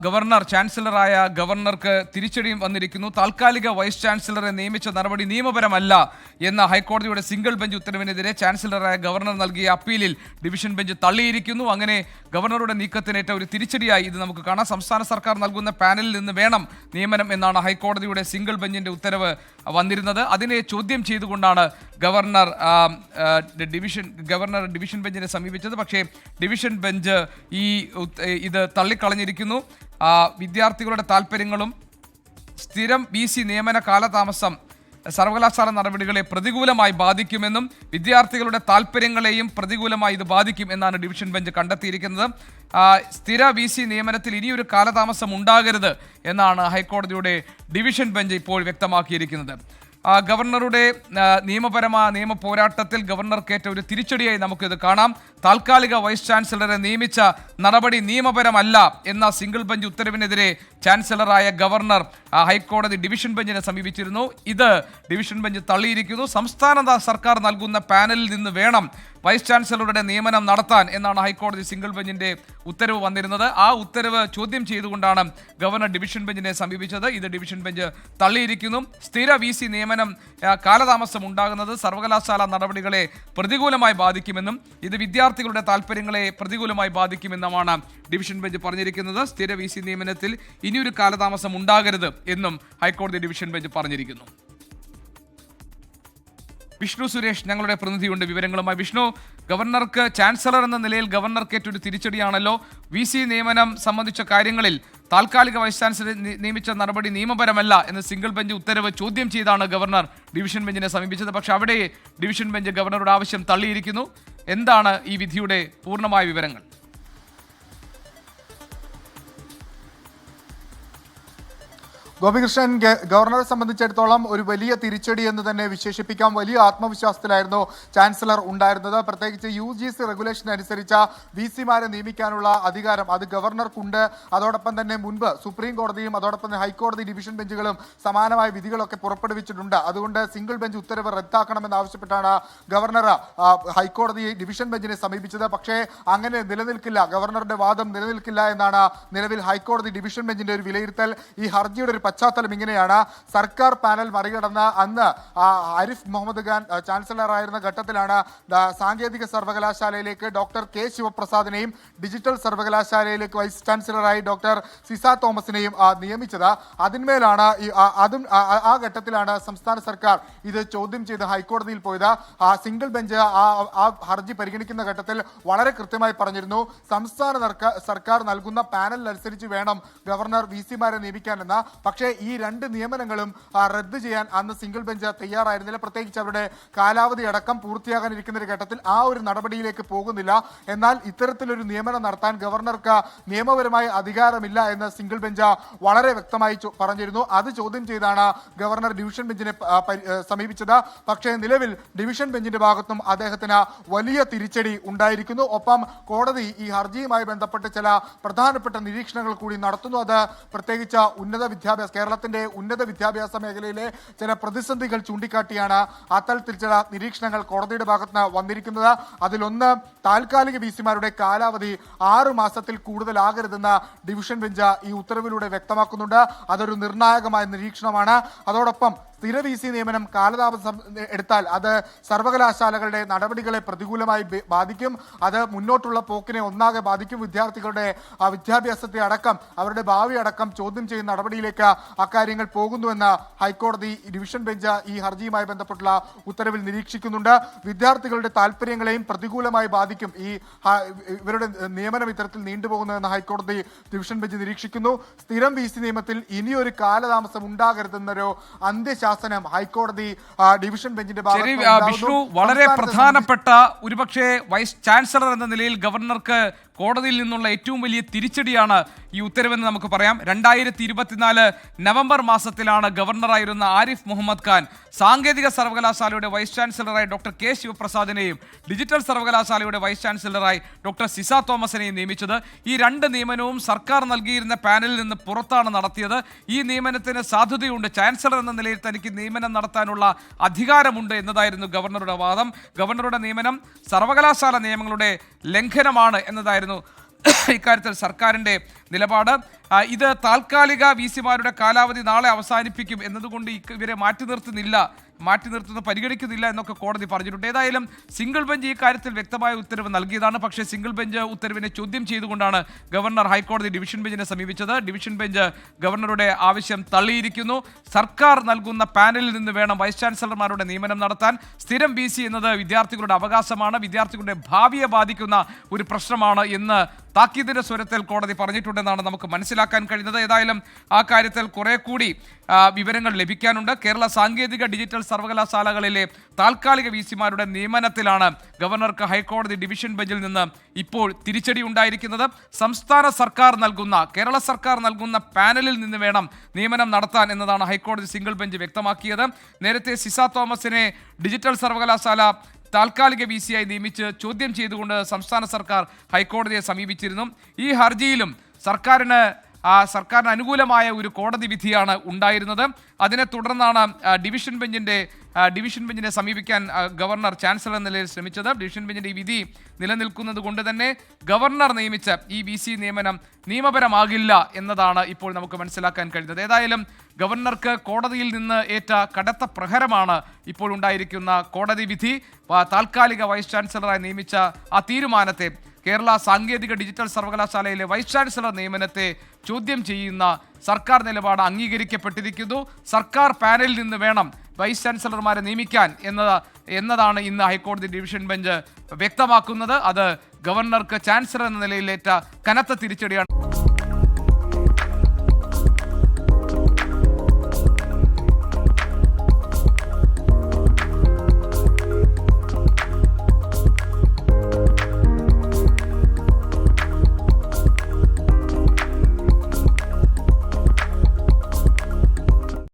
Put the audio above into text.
Governor ചാൻസലറായ ഗവർണർക്ക് തിരിച്ചടിയും വന്നിരിക്കുന്നു. താൽക്കാലിക വൈസ് ചാൻസലറെ നിയമിച്ച നടപടി നിയമപരമല്ല എന്ന ഹൈക്കോടതിയുടെ സിംഗിൾ ബെഞ്ച് ഉത്തരവിനെതിരെ ചാൻസലറായ ഗവർണർ നൽകിയ അപ്പീലിൽ ഡിവിഷൻ ബെഞ്ച് തള്ളിയിരിക്കുന്നു. അങ്ങനെ ഗവർണറുടെ നീക്കത്തിനേറ്റ ഒരു തിരിച്ചടിയായി ഇത് നമുക്ക് കാണാം. സംസ്ഥാന സർക്കാർ നൽകുന്ന പാനലിൽ നിന്ന് വേണം നിയമനം എന്നാണ് ഹൈക്കോടതിയുടെ സിംഗിൾ ബെഞ്ചിന്റെ ഉത്തരവ് വന്നിരുന്നത്. അതിനെ ചോദ്യം ചെയ്തുകൊണ്ടാണ് ഗവർണർ ഡിവിഷൻ ബെഞ്ചിനെ സമീപിച്ചത്. പക്ഷേ ഡിവിഷൻ ബെഞ്ച് ഇത് തള്ളിക്കളഞ്ഞിരിക്കുന്നു. വിദ്യാർത്ഥികളുടെ താല്പര്യങ്ങളും സ്ഥിരം VC നിയമന കാലതാമസം സർവകലാശാല നടപടികളെ പ്രതികൂലമായി ബാധിക്കുമെന്നും വിദ്യാർത്ഥികളുടെ താല്പര്യങ്ങളെയും പ്രതികൂലമായി ഇത് ബാധിക്കും എന്നാണ് ഡിവിഷൻ ബെഞ്ച് കണ്ടെത്തിയിരിക്കുന്നത്. സ്ഥിര VC നിയമനത്തിൽ ഇനിയൊരു കാലതാമസം ഉണ്ടാകരുത് എന്നാണ് ഹൈക്കോടതിയുടെ ഡിവിഷൻ ബെഞ്ച് ഇപ്പോൾ വ്യക്തമാക്കിയിരിക്കുന്നത്. ഗവർണറുടെ നിയമ പോരാട്ടത്തിൽ ഗവർണർക്കേറ്റ ഒരു തിരിച്ചടിയായി നമുക്കിത് കാണാം. താൽക്കാലിക വൈസ് ചാൻസലറെ നിയമിച്ച നടപടി നിയമപരമല്ല എന്ന സിംഗിൾ ബെഞ്ച് ഉത്തരവിനെതിരെ ചാൻസലറായ ഗവർണർ ഹൈക്കോടതി ഡിവിഷൻ ബെഞ്ചിനെ സമീപിച്ചിരുന്നു. ഇത് ഡിവിഷൻ ബെഞ്ച് തള്ളിയിരിക്കുന്നു. സംസ്ഥാന സർക്കാർ നൽകുന്ന പാനലിൽ നിന്ന് വേണം വൈസ് ചാൻസലറുടെ നിയമനം നടത്താൻ എന്നാണ് ഹൈക്കോടതി സിംഗിൾ ബെഞ്ചിന്റെ ഉത്തരവ് വന്നിരുന്നത്. ആ ഉത്തരവ് ചോദ്യം ചെയ്തുകൊണ്ടാണ് ഗവർണർ ഡിവിഷൻ ബെഞ്ചിനെ സമീപിച്ചത്. ഇത് ഡിവിഷൻ ബെഞ്ച് തള്ളിയിരിക്കുന്നു. സ്ഥിര VC നിയമനം കാലതാമസം ഉണ്ടാകുന്നത് സർവകലാശാല നടപടികളെ പ്രതികൂലമായി ബാധിക്കുമെന്നും ഇത് വിദ്യാർത്ഥികളുടെ താല്പര്യങ്ങളെ പ്രതികൂലമായി ബാധിക്കുമെന്നുമാണ് ഡിവിഷൻ ബെഞ്ച് പറഞ്ഞിരിക്കുന്നത്. സ്ഥിര VC നിയമനത്തിൽ ഇനിയൊരു കാലതാമസം ഉണ്ടാകരുത് എന്നും ഹൈക്കോടതി ഡിവിഷൻ ബെഞ്ച് പറഞ്ഞിരിക്കുന്നു. വിഷ്ണു സുരേഷ് ഞങ്ങളുടെ പ്രതിനിധിയുണ്ട് വിവരങ്ങളുമായി. വിഷ്ണു, ഗവർണർക്ക് ചാൻസലർ എന്ന നിലയിൽ ഗവർണർക്കേറ്റൊരു തിരിച്ചടിയാണല്ലോ. VC നിയമനം സംബന്ധിച്ച കാര്യങ്ങളിൽ താൽക്കാലിക വൈസ് ചാൻസലർ നിയമിച്ച നടപടി നിയമപരമല്ല എന്ന് സിംഗിൾ ബെഞ്ച് ഉത്തരവ് ചോദ്യം ചെയ്താണ് ഗവർണർ ഡിവിഷൻ ബെഞ്ചിനെ സമീപിച്ചത്. പക്ഷേ അവിടെ ഡിവിഷൻ ബെഞ്ച് ഗവർണറുടെ ആവശ്യം തള്ളിയിരിക്കുന്നു. എന്താണ് ഈ വിധിയുടെ പൂർണ്ണമായ വിവരങ്ങൾ? ഗോപികൃഷ്ണൻ, ഗവർണറെ സംബന്ധിച്ചിടത്തോളം ഒരു വലിയ തിരിച്ചടി എന്ന് തന്നെ വിശേഷിപ്പിക്കാം. വലിയ ആത്മവിശ്വാസത്തിലായിരുന്നു ചാൻസലർ ഉണ്ടായിരുന്നത്. പ്രത്യേകിച്ച് UGC റെഗുലേഷൻ അനുസരിച്ച VCമാരെ നിയമിക്കാനുള്ള അധികാരം അത് ഗവർണർക്കുണ്ട്. അതോടൊപ്പം തന്നെ മുൻപ് സുപ്രീം കോടതിയും അതോടൊപ്പം തന്നെ ഹൈക്കോടതി ഡിവിഷൻ ബെഞ്ചുകളും സമാനമായ വിധികളൊക്കെ പുറപ്പെടുവിച്ചിട്ടുണ്ട്. അതുകൊണ്ട് സിംഗിൾ ബെഞ്ച് ഉത്തരവ് റദ്ദാക്കണമെന്നാവശ്യപ്പെട്ടാണ് ഗവർണർ ഹൈക്കോടതി ഡിവിഷൻ ബെഞ്ചിനെ സമീപിച്ചത്. പക്ഷേ അങ്ങനെ നിലനിൽക്കില്ല, ഗവർണറുടെ വാദം നിലനിൽക്കില്ല എന്നാണ് നിലവിൽ ഹൈക്കോടതി ഡിവിഷൻ ബെഞ്ചിന്റെ ഒരു വിലയിരുത്തൽ. ഈ ഹർജിയുടെ ഒരു പശ്ചാത്തലം ഇങ്ങനെയാണ്. സർക്കാർ പാനൽ മറികടന്ന് അന്ന് ആരിഫ് മുഹമ്മദ് ഖാൻ ചാൻസലറായിരുന്ന ഘട്ടത്തിലാണ് സാങ്കേതിക സർവകലാശാലയിലേക്ക് ഡോക്ടർ K ശിവപ്രസാദിനെയും ഡിജിറ്റൽ സർവകലാശാലയിലേക്ക് വൈസ് ചാൻസലറായി ഡോക്ടർ സിസ തോമസിനെയും നിയമിച്ചത്. അതിന്മേലാണ് ആ ഘട്ടത്തിലാണ് സംസ്ഥാന സർക്കാർ ഇത് ചോദ്യം ചെയ്ത് ഹൈക്കോടതിയിൽ പോയത്. സിംഗിൾ ബെഞ്ച് ആ ഹർജി പരിഗണിക്കുന്ന ഘട്ടത്തിൽ വളരെ കൃത്യമായി പറഞ്ഞിരുന്നു, സംസ്ഥാന സർക്കാർ നൽകുന്ന പാനലിനനുസരിച്ച് വേണം ഗവർണർ VCമാരെ നിയമിക്കാനെന്ന്. പക്ഷേ ഈ രണ്ട് നിയമനങ്ങളും റദ്ദ് ചെയ്യാൻ അന്ന് സിംഗിൾ ബെഞ്ച് തയ്യാറായിരുന്നില്ല. പ്രത്യേകിച്ച് അവരുടെ കാലാവധി അടക്കം പൂർത്തിയാകാനിരിക്കുന്ന ഒരു ഘട്ടത്തിൽ ആ ഒരു നടപടിയിലേക്ക് പോകുന്നില്ല. എന്നാൽ ഇത്തരത്തിലൊരു നിയമനം നടത്താൻ ഗവർണർക്ക് നിയമപരമായ അധികാരമില്ല എന്ന് സിംഗിൾ ബെഞ്ച് വളരെ വ്യക്തമായി പറഞ്ഞിരുന്നു. അത് ചോദ്യം ചെയ്താണ് ഗവർണർ ഡിവിഷൻ ബെഞ്ചിനെ സമീപിച്ചത്. പക്ഷേ നിലവിൽ ഡിവിഷൻ ബെഞ്ചിന്റെ ഭാഗത്തും അദ്ദേഹത്തിന് വലിയ തിരിച്ചടി ഉണ്ടായിരിക്കുന്നു. ഒപ്പം കോടതി ഈ ഹർജിയുമായി ബന്ധപ്പെട്ട് ചില പ്രധാനപ്പെട്ട നിരീക്ഷണങ്ങൾ കൂടി നടത്തുന്നു. അത് പ്രത്യേകിച്ച് കേരളത്തിന്റെ ഉന്നത വിദ്യാഭ്യാസ മേഖലയിലെ ചില പ്രതിസന്ധികൾ ചൂണ്ടിക്കാട്ടിയാണ് അത്തരത്തിൽ ചില നിരീക്ഷണങ്ങൾ കോടതിയുടെ ഭാഗത്ത് വന്നിരിക്കുന്നത്. അതിലൊന്ന്, താൽക്കാലിക VCമാരുടെ കാലാവധി 6 മാസത്തിൽ കൂടുതലാകരുതെന്ന് ഡിവിഷൻ ബെഞ്ച് ഈ ഉത്തരവിലൂടെ വ്യക്തമാക്കുന്നുണ്ട്. അതൊരു നിർണായകമായ നിരീക്ഷണമാണ്. അതോടൊപ്പം സ്ഥിര VC നിയമനം കാലതാമസം എടുത്താൽ അത് സർവകലാശാലകളുടെ നടപടികളെ പ്രതികൂലമായി ബാധിക്കും. അത് മുന്നോട്ടുള്ള പോക്കിനെ ഒന്നാകെ ബാധിക്കും. വിദ്യാർത്ഥികളുടെ വിദ്യാഭ്യാസത്തെ അടക്കം അവരുടെ ഭാവി അടക്കം ചോദ്യം ചെയ്യുന്ന നടപടിയിലേക്ക് അക്കാര്യങ്ങൾ പോകുന്നുവെന്ന് ഹൈക്കോടതി ഡിവിഷൻ ബെഞ്ച് ഈ ഹർജിയുമായി ബന്ധപ്പെട്ടുള്ള ഉത്തരവിൽ നിരീക്ഷിക്കുന്നുണ്ട്. വിദ്യാർത്ഥികളുടെ താല്പര്യങ്ങളെയും പ്രതികൂലമായി ബാധിക്കും ഇവരുടെ നിയമനം ഇത്തരത്തിൽ നീണ്ടുപോകുന്നുവെന്ന് ഹൈക്കോടതി ഡിവിഷൻ ബെഞ്ച് നിരീക്ഷിക്കുന്നു. സ്ഥിരം VC നിയമത്തിൽ ഇനിയൊരു കാലതാമസം ഉണ്ടാകരുതെന്നൊരു അന്ത്യശാസനം ഹൈക്കോടതി ഡിവിഷൻ ബെഞ്ചിന്റെ വിഷ്ണു, വളരെ പ്രധാനപ്പെട്ട ഒരുപക്ഷെ വൈസ് ചാൻസലർ എന്ന നിലയിൽ ഗവർണർക്ക് കോടതിയിൽ നിന്നുള്ള ഏറ്റവും വലിയ തിരിച്ചടിയാണ് ഈ ഉത്തരവെന്ന് നമുക്ക് പറയാം. 2024 നവംബർ മാസത്തിലാണ് ഗവർണറായിരുന്ന ആരിഫ് മുഹമ്മദ് ഖാൻ സാങ്കേതിക സർവകലാശാലയുടെ വൈസ് ചാൻസലറായി ഡോക്ടർ K ശിവപ്രസാദിനെയും ഡിജിറ്റൽ സർവകലാശാലയുടെ വൈസ് ചാൻസലറായി ഡോക്ടർ സിസ തോമസിനെയും നിയമിച്ചത്. ഈ രണ്ട് നിയമനവും സർക്കാർ നൽകിയിരുന്ന പാനലിൽ നിന്ന് പുറത്താണ് നടത്തിയത്. ഈ നിയമനത്തിന് സാധുതയുണ്ട്, ചാൻസലർ എന്ന നിലയിൽ തനിക്ക് നിയമനം നടത്താനുള്ള അധികാരമുണ്ട് എന്നതായിരുന്നു ഗവർണറുടെ വാദം. ഗവർണറുടെ നിയമനം സർവകലാശാല നിയമങ്ങളുടെ ലംഘനമാണ് എന്നതായിരുന്നു ഇക്കാര്യത്തിൽ സർക്കാരിൻ്റെ നിലപാട്. ഇത് താൽക്കാലിക VC-മാരുടെ കാലാവധി നാളെ അവസാനിപ്പിക്കും എന്നതുകൊണ്ട് ഇവരെ മാറ്റി നിർത്തുന്നത് പരിഗണിക്കുന്നില്ല എന്നൊക്കെ കോടതി പറഞ്ഞിട്ടുണ്ട്. ഏതായാലും സിംഗിൾ ബെഞ്ച് ഈ കാര്യത്തിൽ വ്യക്തമായ ഉത്തരവ് നൽകിയതാണ്. പക്ഷേ സിംഗിൾ ബെഞ്ച് ഉത്തരവിനെ ചോദ്യം ചെയ്തുകൊണ്ടാണ് ഗവർണർ ഹൈക്കോടതി ഡിവിഷൻ ബെഞ്ചിനെ സമീപിച്ചത്. ഡിവിഷൻ ബെഞ്ച് ഗവർണറുടെ ആവശ്യം തള്ളിയിരിക്കുന്നു. സർക്കാർ നൽകുന്ന പാനലിൽ നിന്ന് വേണം വൈസ് ചാൻസലർമാരുടെ നിയമനം നടത്താൻ. സ്ഥിരം VC എന്നത് വിദ്യാർത്ഥികളുടെ അവകാശമാണ്, വിദ്യാർത്ഥികളുടെ ഭാവിയെ ബാധിക്കുന്ന ഒരു പ്രശ്നമാണ് എന്ന് താക്കീതിന്റെ സ്വരത്തിൽ കോടതി പറഞ്ഞിട്ടുണ്ടെന്നാണ് നമുക്ക് മനസ്സിലാക്കാൻ കഴിയുന്നത്. ഏതായാലും ആ കാര്യത്തിൽ കുറെ കൂടി വിവരങ്ങൾ ലഭിക്കാനുണ്ട്. കേരള സാങ്കേതിക ഡിജിറ്റൽ സർവകലാശാലകളിലെ താൽക്കാലിക VC-മാരുടെ നിയമനത്തിലാണ് ഗവർണർക്ക് ഹൈക്കോടതി ഡിവിഷൻ ബെഞ്ചിൽ നിന്ന് ഇപ്പോൾ തിരിച്ചടി ഉണ്ടായിരിക്കുന്നത്. സംസ്ഥാന സർക്കാർ നൽകുന്ന, കേരള സർക്കാർ നൽകുന്ന പാനലിൽ നിന്ന് വേണം നിയമനം നടത്താൻ എന്നതാണ് ഹൈക്കോടതി സിംഗിൾ ബെഞ്ച് വ്യക്തമാക്കിയത്. നേരത്തെ സിസ തോമസിനെ ഡിജിറ്റൽ സർവകലാശാല താൽക്കാലിക VC-ആയി നിയമിച്ച് ചോദ്യം ചെയ്തുകൊണ്ട് സംസ്ഥാന സർക്കാർ ഹൈക്കോടതിയെ സമീപിച്ചിരുന്നു. ഈ ഹർജിയിലും സർക്കാരിന് അനുകൂലമായ ഒരു കോടതി വിധിയാണ് ഉണ്ടായിരുന്നത്. അതിനെ തുടർന്നാണ് ഡിവിഷൻ ബെഞ്ചിനെ സമീപിക്കാൻ ഗവർണർ ചാൻസലർ എന്ന നിലയിൽ ശ്രമിച്ചത്. ഡിവിഷൻ ബെഞ്ചിന്റെ ഈ വിധി നിലനിൽക്കുന്നത് കൊണ്ട് തന്നെ ഗവർണർ നിയമിച്ച ഈ VC നിയമനം നിയമപരമാകില്ല എന്നതാണ് ഇപ്പോൾ നമുക്ക് മനസ്സിലാക്കാൻ കഴിയുന്നത്. ഏതായാലും ഗവർണർക്ക് കോടതിയിൽ നിന്ന് ഏറ്റ കടുത്ത പ്രഹരമാണ് ഇപ്പോൾ ഉണ്ടായിരിക്കുന്ന കോടതി വിധി. താൽക്കാലിക വൈസ് ചാൻസലറായി നിയമിച്ച ആ തീരുമാനത്തെ, കേരള സാങ്കേതിക ഡിജിറ്റൽ സർവകലാശാലയിലെ വൈസ് ചാൻസലർ നിയമനത്തെ ചോദ്യം ചെയ്യുന്ന സർക്കാർ നിലപാട് അംഗീകരിക്കപ്പെട്ടിരിക്കുന്നു. സർക്കാർ പാനലിൽ നിന്ന് വേണം വൈസ് ചാൻസലർമാരെ നിയമിക്കാൻ എന്നതാണ് ഇന്ന് ഹൈക്കോടതി ഡിവിഷൻ ബെഞ്ച് വ്യക്തമാക്കുന്നത്. അത് ഗവർണർക്ക് ചാൻസലർ എന്ന നിലയിലേറ്റ കനത്ത തിരിച്ചടിയാണ്.